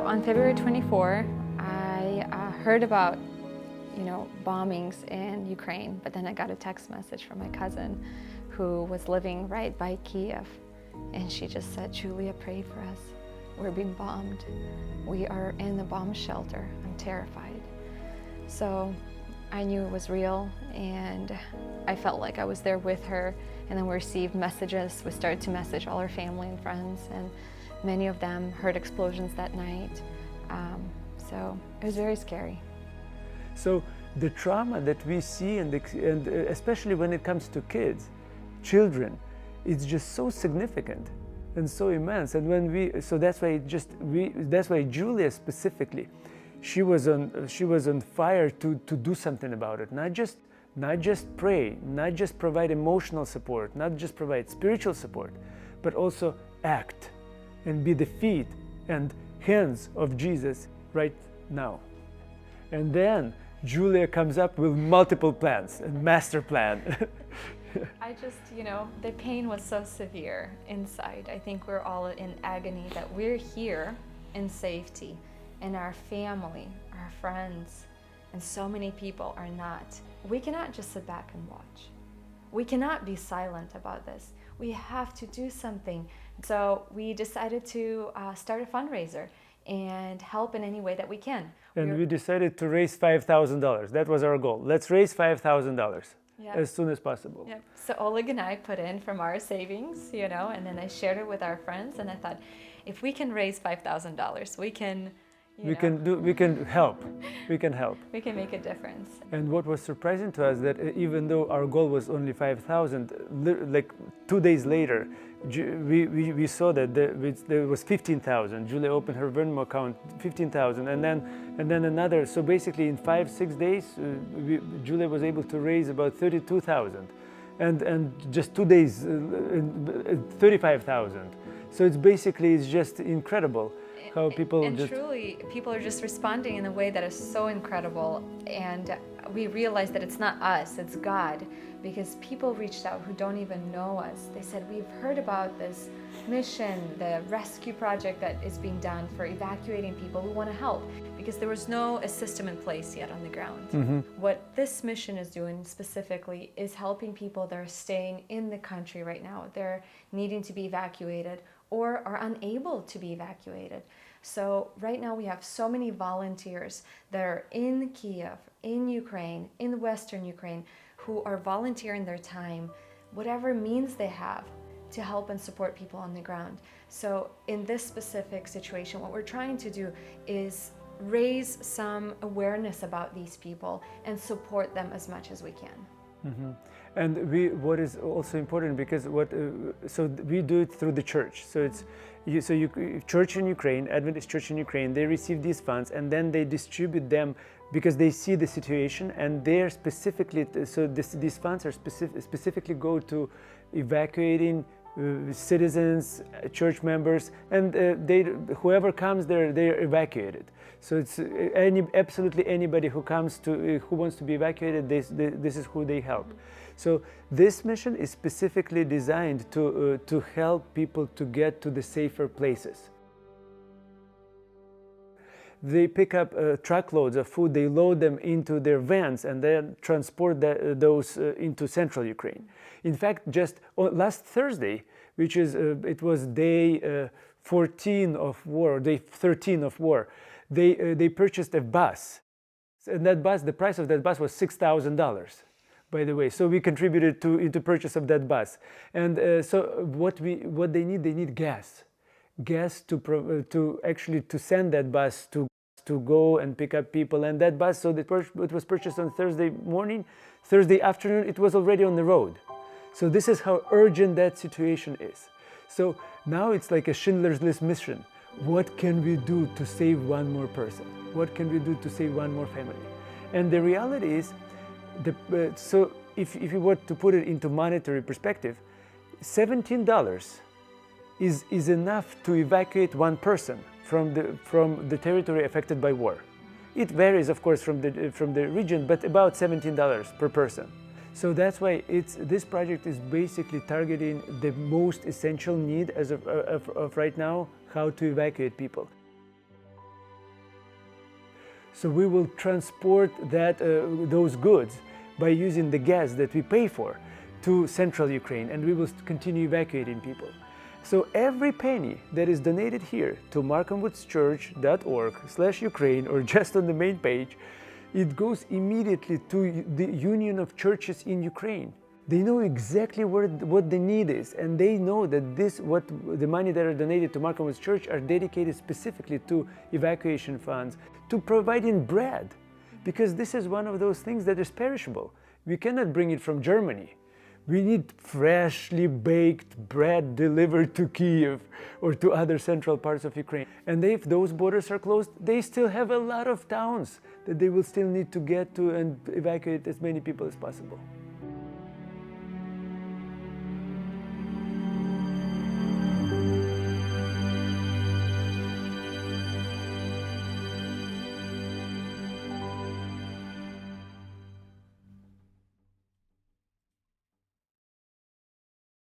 on February 24, I heard about, bombings in Ukraine, but then I got a text message from my cousin who was living right by Kiev. And she just said, "Julia, pray for us. We're being bombed. We are in the bomb shelter. I'm terrified." So I knew it was real, and I felt like I was there with her. And then we received messages. We started to message all our family and friends, and many of them heard explosions that night. So it was very scary. So the trauma that we see, and especially when it comes to kids, children, it's just so significant and so immense. And that's why Julia specifically, she was on fire to do something about it. Not just pray, not just provide emotional support, not just provide spiritual support, but also act and be the feet and hands of Jesus right now. And then Julia comes up with multiple plans, a master plan. I just, the pain was so severe inside. I think we're all in agony that we're here in safety, and our family, our friends, and so many people are not. We cannot just sit back and watch. We cannot be silent about this. We have to do something. So we decided to start a fundraiser and help in any way that we can. And we decided to raise $5,000. That was our goal. Let's raise $5,000 as soon as possible. Yep. So Oleg and I put in from our savings, and then I shared it with our friends, and I thought, if we can raise $5,000, we can help. We can help. We can make a difference. And what was surprising to us that even though our goal was only 5,000, like 2 days later, we saw that there was 15,000. Julia opened her Venmo account, 15,000, and then another. So basically, in 5-6 days, Julia was able to raise about 32,000, and just 2 days, 35,000. So it's just incredible. How people truly, people are just responding in a way that is so incredible, and we realize that it's not us, it's God, because people reached out who don't even know us. They said, "We've heard about this mission, the rescue project that is being done for evacuating people. We want to help," because there was no system in place yet on the ground. Mm-hmm. What this mission is doing specifically is helping people that are staying in the country right now. They're needing to be evacuated or are unable to be evacuated. So right now we have so many volunteers that are in Kiev, in Ukraine, in Western Ukraine, who are volunteering their time, whatever means they have, to help and support people on the ground. So in this specific situation, what we're trying to do is raise some awareness about these people and support them as much as we can. Mm-hmm. And what is also important, because so we do it through the church. So church in Ukraine, Adventist Church in Ukraine, they receive these funds and then they distribute them because they see the situation, and they're specifically, so these funds are specifically go to evacuating citizens, church members, and whoever comes there, they're evacuated. So it's absolutely anybody who comes who wants to be evacuated, this is who they help. So this mission is specifically designed to help people to get to the safer places. They pick up truckloads of food, they load them into their vans, and then transport those into central Ukraine. In fact, just last Thursday, which is it was day 14 of war, day 13 of war, they purchased a bus, and that bus, the price of that bus was $6,000. By the way, so we contributed into purchase of that bus, and so what they need gas to actually send that bus to go and pick up people, and that bus, so it was purchased on Thursday morning. Thursday afternoon it was already on the road. So this is how urgent that situation is. So now it's like a Schindler's List mission. What can we do to save one more person? What can we do to save one more family? And the reality is, so if you were to put it into monetary perspective, $17 is enough to evacuate one person from the territory affected by war. It varies, of course, from the region, but about $17 per person. So that's why this project is basically targeting the most essential need as of right now, how to evacuate people. So we will transport those goods by using the gas that we pay for to central Ukraine, and we will continue evacuating people. So every penny that is donated here to markham-woods-church.org/Ukraine, or just on the main page, it goes immediately to the Union of Churches in Ukraine. They know exactly what the need is, and they know that the money that are donated to Markham Woods Church are dedicated specifically to evacuation funds, to providing bread, because this is one of those things that is perishable. We cannot bring it from Germany. We need freshly baked bread delivered to Kyiv or to other central parts of Ukraine. And if those borders are closed, they still have a lot of towns that they will still need to get to and evacuate as many people as possible.